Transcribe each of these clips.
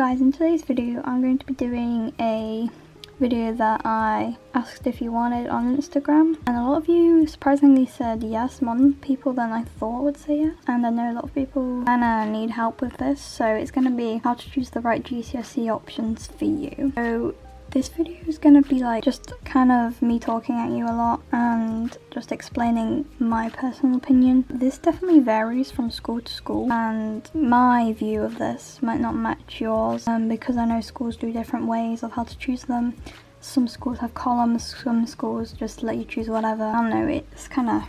guys, in today's video I'm going to be doing a video that I asked if you wanted on Instagram, and a lot of you surprisingly said yes, more people than I thought would say yes. And I know a lot of people kinda need help with this, so it's gonna be how to choose the right GCSE options for you. So this video is going to be like just kind of me talking at you a lot and just explaining my personal opinion. This definitely varies from school to school, and my view of this might not match yours because I know schools do different ways of how to choose them. Some schools have columns, some schools just let you choose whatever. I don't know, it's kind of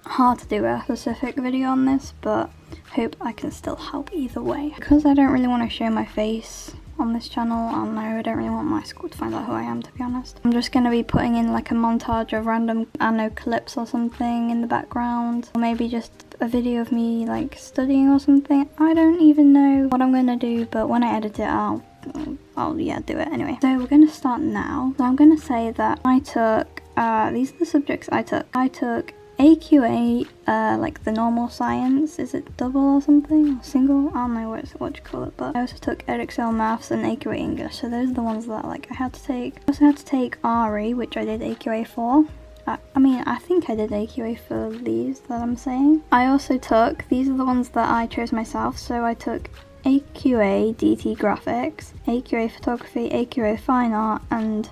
hard to do a specific video on this, but hope I can still help either way. Because I don't really want to show my face on this channel, I don't really want my school to find out who I am, to be honest. I'm just going to be putting in like a montage of random, I don't know, clips or something in the background, or maybe just a video of me like studying or something. I don't even know what I'm going to do, but when I edit it I'll do it anyway. So we're going to start now. So I'm going to say that I took, these are the subjects I took. I took AQA, like the normal science, is it double or something, or single, I don't know what you call it, but I also took Edexcel Maths and AQA English, so those are the ones that like I had to take. I also had to take RE, which I did AQA for. I think I did AQA for these that I'm saying. I also took, these are the ones that I chose myself, so I took AQA DT Graphics, AQA Photography, AQA Fine Art, and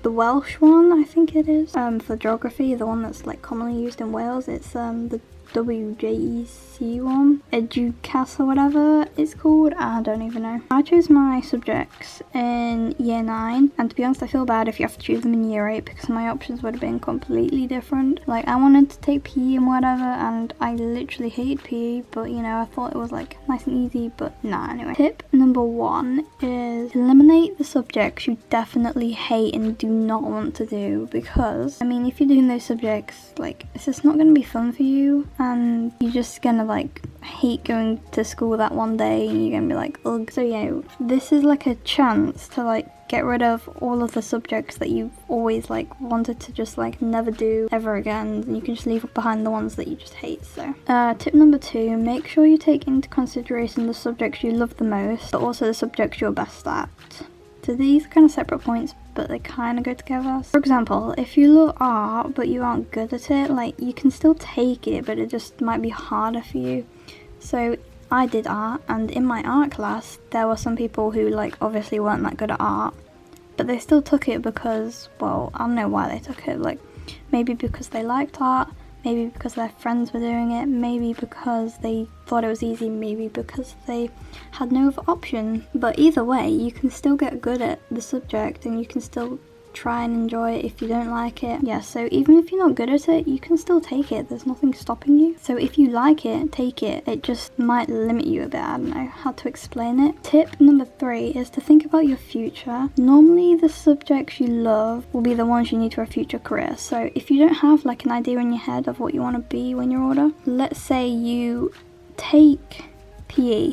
the Welsh one, I think it is, for geography, the one that's like commonly used in Wales. It's the WJEC one, gcse or whatever it's called, I don't even know. I chose my subjects in year 9, and to be honest I feel bad if you have to choose them in year 8 because my options would have been completely different. Like I wanted to take PE and whatever, and I literally hated PE, but you know, I thought it was like nice and easy, but nah. Anyway, tip number 1 is eliminate the subjects you definitely hate and do not want to do, because I mean, if you're doing those subjects, like it's just not going to be fun for you, and you're just gonna like hate going to school that one day and you're gonna be like, ugh. So yeah, this is like a chance to like get rid of all of the subjects that you've always like wanted to just like never do ever again, and you can just leave behind the ones that you just hate. So tip number 2, make sure you take into consideration the subjects you love the most, but also the subjects you're best at. So these are kind of separate points, but they kind of go together. For example, if you love art but you aren't good at it, like you can still take it, but it just might be harder for you. So I did art, and in my art class there were some people who like obviously weren't that good at art, but they still took it because, well, I don't know why they took it. Like maybe because they liked art, maybe because their friends were doing it, maybe because they thought it was easy, maybe because they had no other option. But either way, you can still get good at the subject and you can still try and enjoy it if you don't like it. Yeah, so even if you're not good at it, you can still take it. There's nothing stopping you. So if you like it, take it. It just might limit you a bit. I don't know how to explain it. Tip number 3 is to think about your future. Normally the subjects you love will be the ones you need for a future career. So if you don't have like an idea in your head of what you want to be when you're older, let's say you take PE,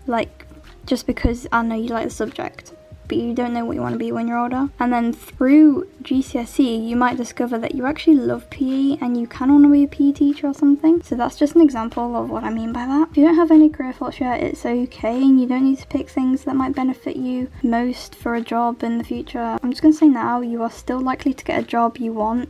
like just because I know you like the subject, but you don't know what you want to be when you're older, and then through GCSE you might discover that you actually love PE and you kind of want to be a PE teacher or something. So that's just an example of what I mean by that. If you don't have any career thoughts yet, it's okay, and you don't need to pick things that might benefit you most for a job in the future. I'm just going to say now, you are still likely to get a job you want,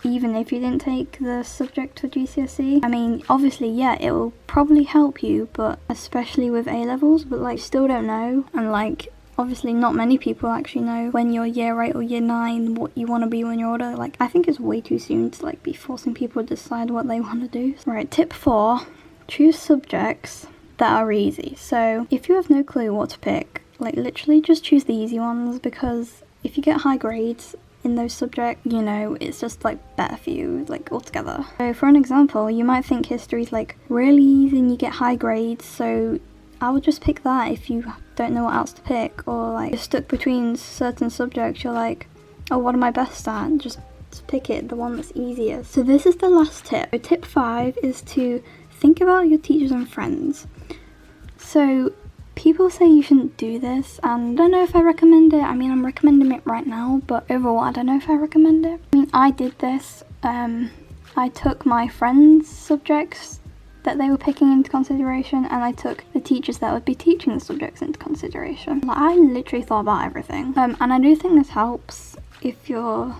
even if you didn't take the subject for GCSE. I mean, obviously, yeah, it will probably help you, but especially with A-levels, but like still don't know, and like obviously not many people actually know when you're year 8 or year 9 what you want to be when you're older. Like I think it's way too soon to like be forcing people to decide what they want to do. Right, tip 4, choose subjects that are easy. So if you have no clue what to pick, like literally just choose the easy ones, because if you get high grades in those subjects, you know, it's just like better for you like altogether. So for an example, you might think history is like really easy and you get high grades, so I would just pick that if you don't know what else to pick, or like you're stuck between certain subjects, you're like, oh, what am I best at? Just pick it, the one that's easiest. So this is the last tip. So tip 5 is to think about your teachers and friends. So people say you shouldn't do this, and I don't know if I recommend it. I mean, I'm recommending it right now, but overall I don't know if I recommend it. I mean, I did this. I took my friends' subjects that they were picking into consideration, and I took the teachers that would be teaching the subjects into consideration. Like, I literally thought about everything. And I do think this helps if you're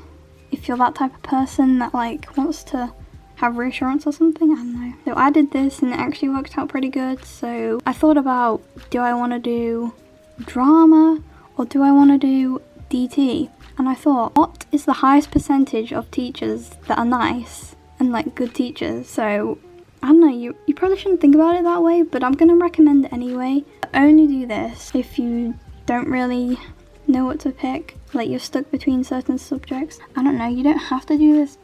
that type of person that like wants to have reassurance or something, I don't know. So I did this and it actually worked out pretty good. So I thought about, do I want to do drama or do I want to do DT? And I thought, what is the highest percentage of teachers that are nice and like good teachers? So I don't know, you probably shouldn't think about it that way, but I'm going to recommend it anyway. Only do this if you don't really know what to pick, like you're stuck between certain subjects. I don't know, you don't have to do this.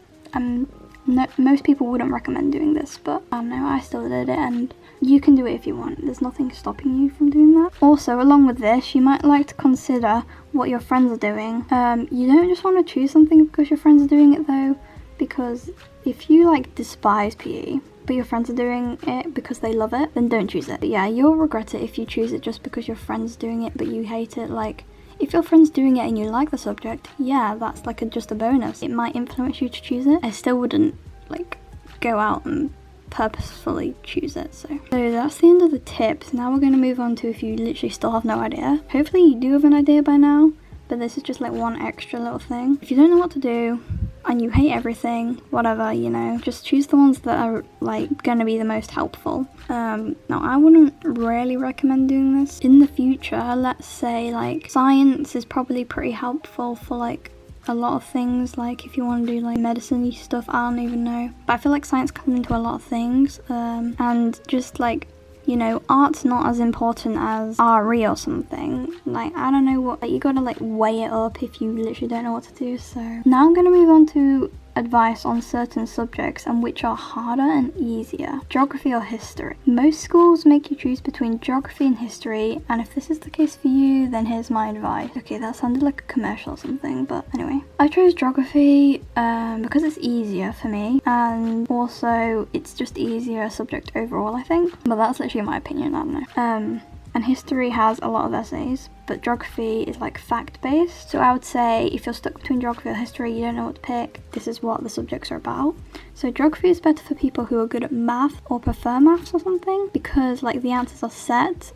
No, most people wouldn't recommend doing this, but I don't know, I still did it, and you can do it if you want. There's nothing stopping you from doing that. Also, along with this, you might like to consider what your friends are doing. You don't just want to choose something because your friends are doing it though, because if you like despise PE, but your friends are doing it because they love it, then don't choose it. But yeah, you'll regret it if you choose it just because your friend's doing it but you hate it. Like, if your friend's doing it and you like the subject, yeah, that's like just a bonus. It might influence you to choose it. I still wouldn't like go out and purposefully choose it. So that's the end of the tips. Now we're going to move on to if you literally still have no idea. Hopefully you do have an idea by now, but this is just like one extra little thing. If you don't know what to do and you hate everything, whatever, you know, just choose the ones that are like going to be the most helpful. Now I wouldn't really recommend doing this in the future. Let's say like science is probably pretty helpful for like a lot of things, like if you want to do like medicine-y stuff, I don't even know, but I feel like science comes into a lot of things, and just like, you know, art's not as important as RE or something. Like, I don't know what, like, you gotta like weigh it up if you literally don't know what to do. So now I'm gonna move on to advice on certain subjects and which are harder and easier. Geography or history. Most schools make you choose between geography and history, and if this is the case for you, then here's my advice. Okay, that sounded like a commercial or something, but anyway. I chose geography because it's easier for me, and also it's just easier subject overall, I think. But that's literally my opinion, I don't know. And history has a lot of essays, but geography is like fact-based. So I would say if you're stuck between geography or history, you don't know what to pick, this is what the subjects are about. So geography is better for people who are good at math or prefer maths or something, because like the answers are set.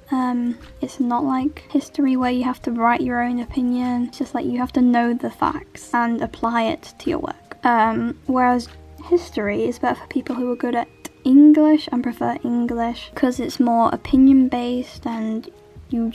It's not like history where you have to write your own opinion. It's just like you have to know the facts and apply it to your work. Whereas history is better for people who are good at English and prefer English, because it's more opinion based and you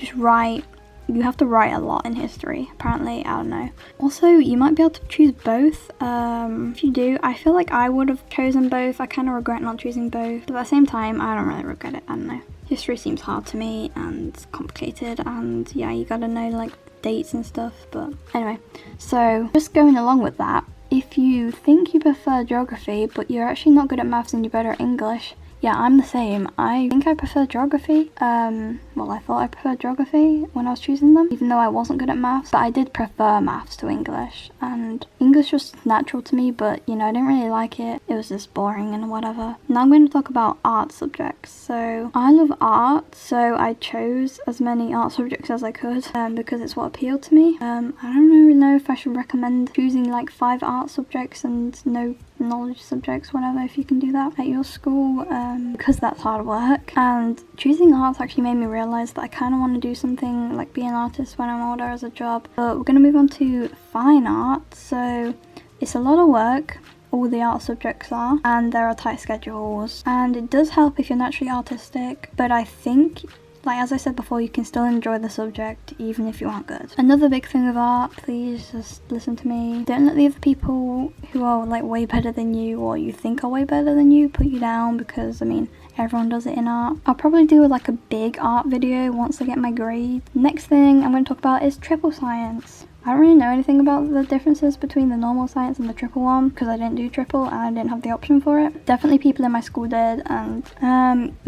have to write a lot in history, apparently. I don't know. Also, you might be able to choose both. If you do, I feel like I would have chosen both. I kind of regret not choosing both, but at the same time I don't really regret it. I don't know, history seems hard to me and complicated, and yeah, you gotta know like dates and stuff. But anyway, so just going along with that, if you think you prefer geography but you're actually not good at maths and you're better at English, yeah, I'm the same. I think I prefer geography. Well, I thought I preferred geography when I was choosing them, even though I wasn't good at maths, but I did prefer maths to English, and English was natural to me, but you know, I didn't really like it. It was just boring and whatever. Now I'm going to talk about art subjects. So I love art, so I chose as many art subjects as I could, because it's what appealed to me. I don't really know if I should recommend choosing like 5 art subjects and no knowledge subjects, whatever, if you can do that at your school, because that's hard work. And choosing arts actually made me realise that I kind of want to do something like be an artist when I'm older as a job. But we're going to move on to fine art. So it's a lot of work, all the art subjects are, and there are tight schedules, and it does help if you're naturally artistic, but I think, like as I said before, you can still enjoy the subject even if you aren't good. Another big thing with art, please just listen to me. Don't let the other people who are like way better than you or you think are way better than you put you down, because I mean, everyone does it in art. I'll probably do like a big art video once I get my grade. Next thing I'm going to talk about is triple science. I don't really know anything about the differences between the normal science and the triple one, because I didn't do triple and I didn't have the option for it. Definitely people in my school did, and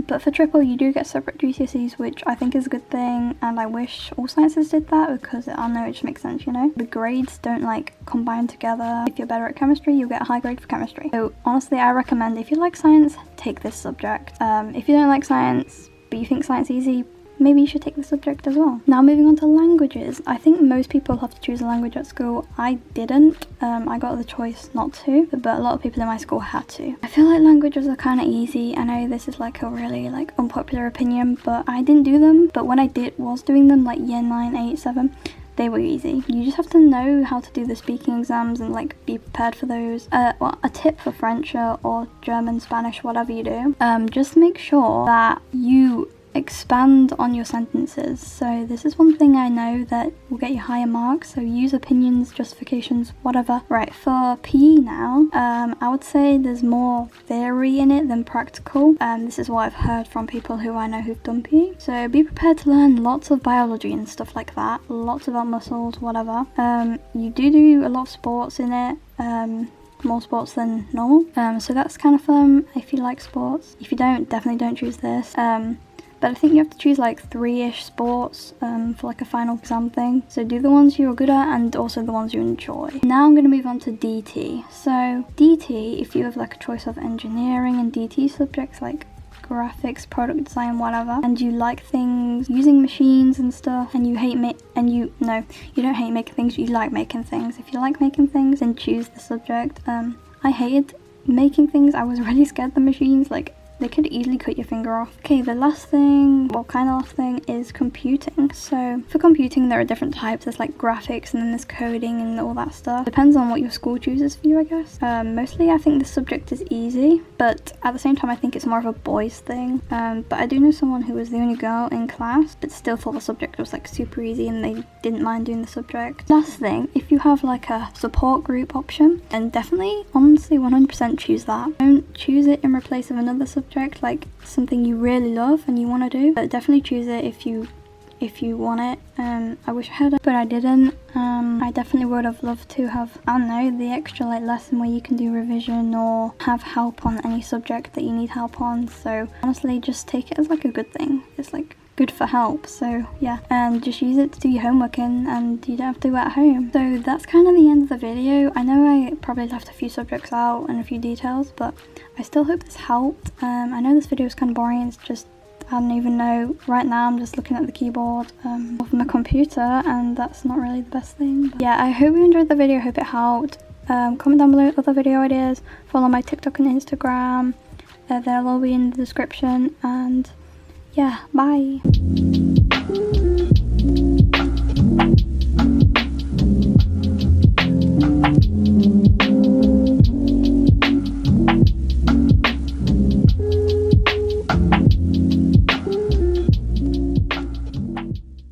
but for triple you do get separate GCSEs, which I think is a good thing, and I wish all sciences did that, because I don't know, it just makes sense, you know? The grades don't like combine together. If you're better at chemistry, you'll get a high grade for chemistry. So honestly, I recommend if you like science, take this subject. If you don't like science but you think science is easy, maybe you should take the subject as well. Now moving on to languages. I think most people have to choose a language at school. I didn't. I got the choice not to, but a lot of people in my school had to. I feel like languages are kind of easy. I know this is like a really like unpopular opinion, but I didn't do them. But when I was doing them, like year 9, 8, 7, they were easy. You just have to know how to do the speaking exams and like be prepared for those. Well, a tip for French or German, Spanish, whatever you do, just make sure that you expand on your sentences. So this is one thing I know that will get you higher marks, so use opinions, justifications, whatever. Right, for PE now, I would say there's more theory in it than practical. This is what I've heard from people who I know who've done PE. So be prepared to learn lots of biology and stuff like that, lots about muscles, whatever. You do a lot of sports in it, more sports than normal, so that's kind of fun if you like sports. If you don't, definitely don't choose this. But I think you have to choose like 3-ish sports for like a final exam thing. So do the ones you're good at and also the ones you enjoy. Now I'm going to move on to DT. So DT, if you have like a choice of engineering and DT subjects like graphics, product design, whatever, and you like things using machines and stuff, and you don't hate making things, you like making things. If you like making things, then choose the subject. I hated making things. I was really scared of the machines, like they could easily cut your finger off. Okay, the last thing, well, kind of last thing, is computing. So for computing, there are different types. There's like graphics and then there's coding and all that stuff. Depends on what your school chooses for you, I guess. Mostly I think the subject is easy, but at the same time I think it's more of a boys thing. But I do know someone who was the only girl in class but still thought the subject was like super easy and they didn't mind doing the subject. Last thing, if you have like a support group option, then definitely, honestly, 100% choose that. Don't choose it in replace of another subject, like something you really love and you want to do, but definitely choose it if you want it. I wish I had it, but I didn't. I definitely would have loved to have, I don't know, the extra like lesson where you can do revision or have help on any subject that you need help on. So honestly, just take it as like a good thing. It's like good for help, so yeah, and just use it to do your homework in, and you don't have to do it at home. So that's kind of the end of the video. I know I probably left a few subjects out and a few details, but I still hope this helped. I know this video is kind of boring. It's just, I don't even know, right now I'm just looking at the keyboard of my computer, and that's not really the best thing. But yeah, I hope you enjoyed the video. I hope it helped. Comment down below other video ideas, follow my TikTok and Instagram, they'll all be in the description, and yeah, bye.